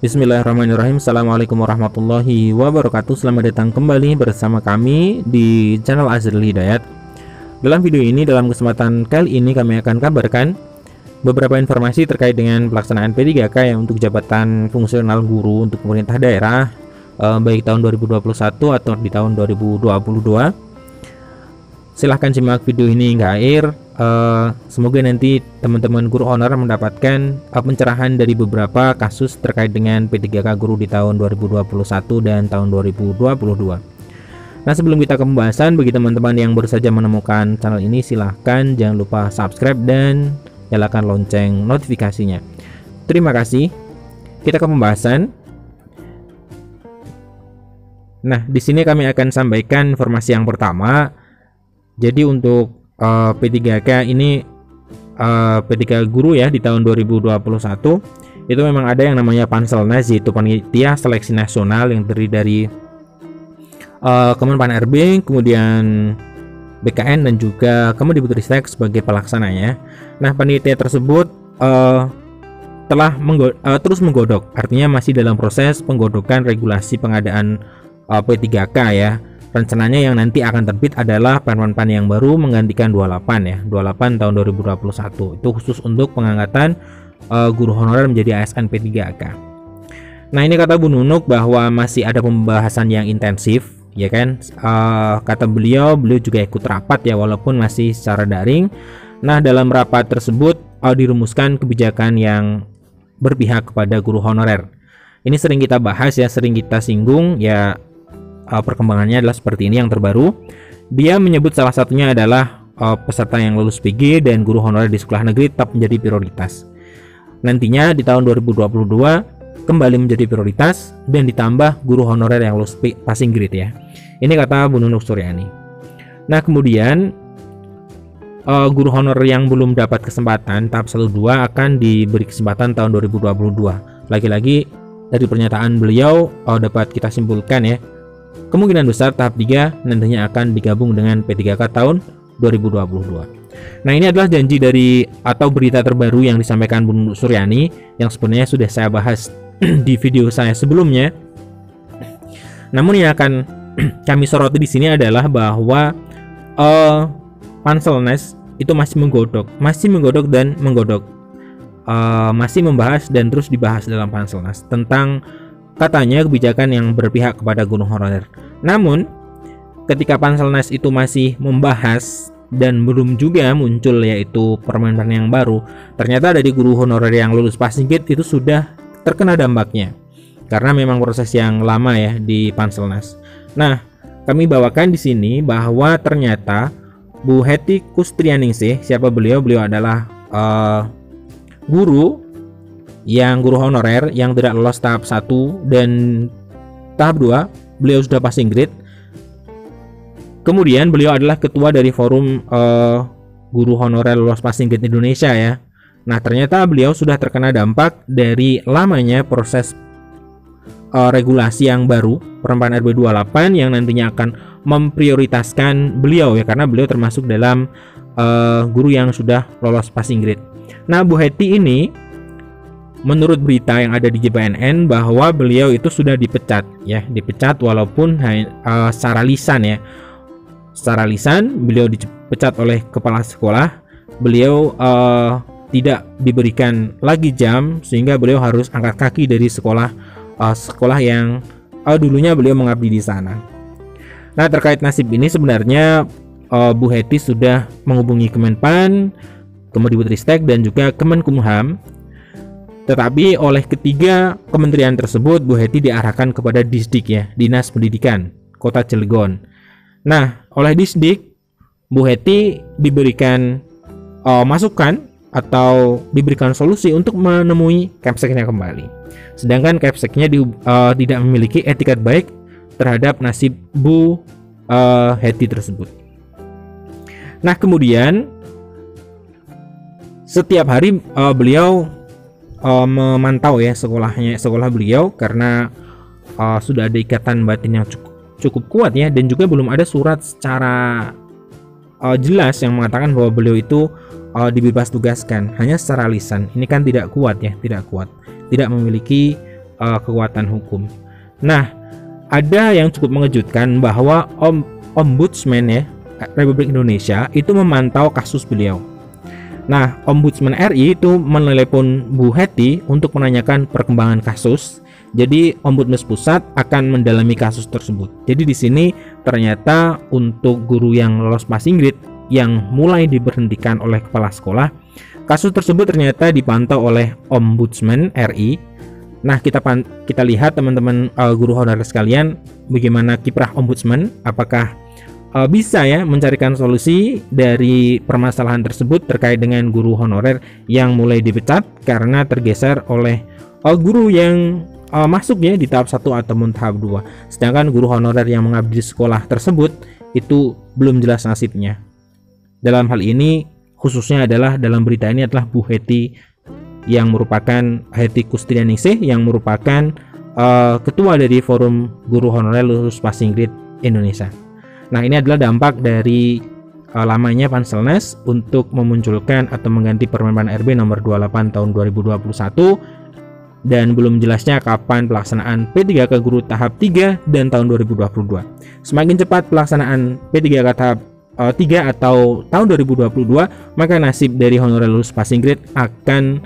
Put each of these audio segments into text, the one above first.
Bismillahirrahmanirrahim. Assalamualaikum warahmatullahi wabarakatuh. Selamat datang kembali bersama kami di channel Azril Hidayat. Dalam video ini, dalam kesempatan kali ini kami akan kabarkan beberapa informasi terkait dengan pelaksanaan P3K yang untuk jabatan fungsional guru untuk pemerintah daerah, baik tahun 2021 atau di tahun 2022. Silahkan simak video ini hingga akhir. Semoga nanti teman-teman guru honorer mendapatkan pencerahan dari beberapa kasus terkait dengan P3K guru di tahun 2021 dan tahun 2022. Nah, sebelum kita ke pembahasan, bagi teman-teman yang baru saja menemukan channel ini, silahkan jangan lupa subscribe dan nyalakan lonceng notifikasinya. Terima kasih. Kita ke pembahasan. Nah, di sini kami akan sampaikan informasi yang pertama. Jadi untuk P3K ini, P3K guru ya di tahun 2021 itu memang ada yang namanya Panselnas, yaitu Panitia Seleksi Nasional yang terdiri dari Kemenpan RB, kemudian BKN dan juga Kemendikbudristek sebagai pelaksananya. Nah, panitia tersebut telah terus menggodok, artinya masih dalam proses penggodokan regulasi pengadaan P3K ya. Rencananya yang nanti akan terbit adalah Permenpan yang baru menggantikan 28 ya, 28 tahun 2021. Itu khusus untuk pengangkatan guru honorer menjadi ASN P3K. Nah, ini kata Bu Nunuk bahwa masih ada pembahasan yang intensif, ya kan? Kata beliau juga ikut rapat ya, walaupun masih secara daring. Nah, dalam rapat tersebut dirumuskan kebijakan yang berpihak kepada guru honorer. Ini sering kita bahas ya, sering kita singgung ya. Perkembangannya adalah seperti ini yang terbaru. Dia menyebut salah satunya adalah peserta yang lulus PG dan guru honorer di sekolah negeri tetap menjadi prioritas. Nantinya di tahun 2022 kembali menjadi prioritas dan ditambah guru honorer yang lulus passing grade ya. Ini kata Bu Nunuk Suryani. Nah, kemudian guru honorer yang belum dapat kesempatan tahap 1-2 akan diberi kesempatan tahun 2022. Lagi-lagi dari pernyataan beliau dapat kita simpulkan ya, kemungkinan besar tahap 3 nantinya akan digabung dengan P3K tahun 2022. Nah, ini adalah janji dari atau berita terbaru yang disampaikan Bu Nunuk Suryani yang sebenarnya sudah saya bahas di video saya sebelumnya. Namun yang akan kami soroti di sini adalah bahwa Panselnas itu masih menggodok dan menggodok, masih membahas dan terus dibahas dalam Panselnas tentang katanya kebijakan yang berpihak kepada guru honorer. Namun ketika Panselnas itu masih membahas dan belum juga muncul yaitu Permenpan yang baru, ternyata dari guru honorer yang lulus passing grade itu sudah terkena dampaknya karena memang proses yang lama ya di Panselnas. Nah, kami bawakan di sini bahwa ternyata Bu Hetty Kustrianingsih, siapa beliau? Beliau adalah guru honorer yang tidak lolos tahap 1 dan tahap 2, beliau sudah passing grade. Kemudian beliau adalah ketua dari forum guru honorer lolos passing grade Indonesia ya. Nah, ternyata beliau sudah terkena dampak dari lamanya proses regulasi yang baru Permenpan RB 28 yang nantinya akan memprioritaskan beliau ya, karena beliau termasuk dalam guru yang sudah lolos passing grade. Nah, Bu Hetty ini menurut berita yang ada di JPNN bahwa beliau itu sudah dipecat ya, dipecat walaupun secara lisan ya. Secara lisan beliau dipecat oleh kepala sekolah. Beliau tidak diberikan lagi jam sehingga beliau harus angkat kaki dari sekolah yang dulunya beliau mengabdi di sana. Nah, terkait nasib ini sebenarnya Bu Hetty sudah menghubungi Kemenpan, Kemendikbudristek dan juga Kemenkumham. Tetapi oleh ketiga kementerian tersebut, Bu Hetty diarahkan kepada Disdik ya, Dinas Pendidikan Kota Cilegon. Nah, oleh Disdik, Bu Hetty diberikan masukan atau diberikan solusi untuk menemui Kepseknya kembali. Sedangkan Kepseknya tidak memiliki etikat baik terhadap nasib Bu Hetty tersebut. Nah, kemudian setiap hari beliau memantau ya sekolah beliau karena sudah ada ikatan batin yang cukup kuat ya, dan juga belum ada surat secara jelas yang mengatakan bahwa beliau itu dibebas tugaskan, hanya secara lisan. Ini kan tidak kuat ya, tidak memiliki kekuatan hukum. Nah, ada yang cukup mengejutkan bahwa Ombudsman ya Republik Indonesia itu memantau kasus beliau. Nah, Ombudsman RI itu menelepon Bu Hetty untuk menanyakan perkembangan kasus. Jadi Ombudsman Pusat akan mendalami kasus tersebut. Jadi di sini ternyata untuk guru yang lolos passing grade yang mulai diberhentikan oleh kepala sekolah, kasus tersebut ternyata dipantau oleh Ombudsman RI. Nah, kita lihat teman-teman guru honorer sekalian, bagaimana kiprah Ombudsman, apakah bisa ya mencarikan solusi dari permasalahan tersebut terkait dengan guru honorer yang mulai dipecat karena tergeser oleh guru yang masuk ya di tahap 1 ataupun tahap 2. Sedangkan guru honorer yang mengabdi di sekolah tersebut itu belum jelas nasibnya. Dalam hal ini khususnya adalah dalam berita ini adalah Bu Hetty yang merupakan Hetty Kustianingsih yang merupakan ketua dari Forum Guru Honorer Lulus Passing Grade Indonesia. Nah, ini adalah dampak dari lamanya Panselnas untuk memunculkan atau mengganti Permen RB nomor 28 tahun 2021 dan belum jelasnya kapan pelaksanaan P3K Guru tahap 3 dan tahun 2022. Semakin cepat pelaksanaan P3K tahap 3 atau tahun 2022, maka nasib dari honorer lulus passing grade akan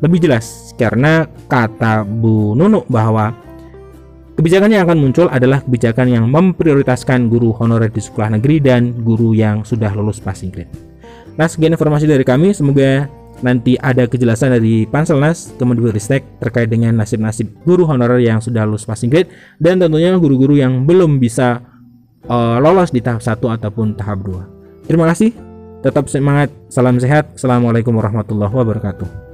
lebih jelas, karena kata Bu Nunuk bahwa kebijakan yang akan muncul adalah kebijakan yang memprioritaskan guru honorer di sekolah negeri dan guru yang sudah lulus passing grade. Nah, sekian informasi dari kami, semoga nanti ada kejelasan dari Panselnas Kemendikbudristek terkait dengan nasib-nasib guru honorer yang sudah lulus passing grade dan tentunya guru-guru yang belum bisa lolos di tahap 1 ataupun tahap 2. Terima kasih, tetap semangat, salam sehat, assalamualaikum warahmatullahi wabarakatuh.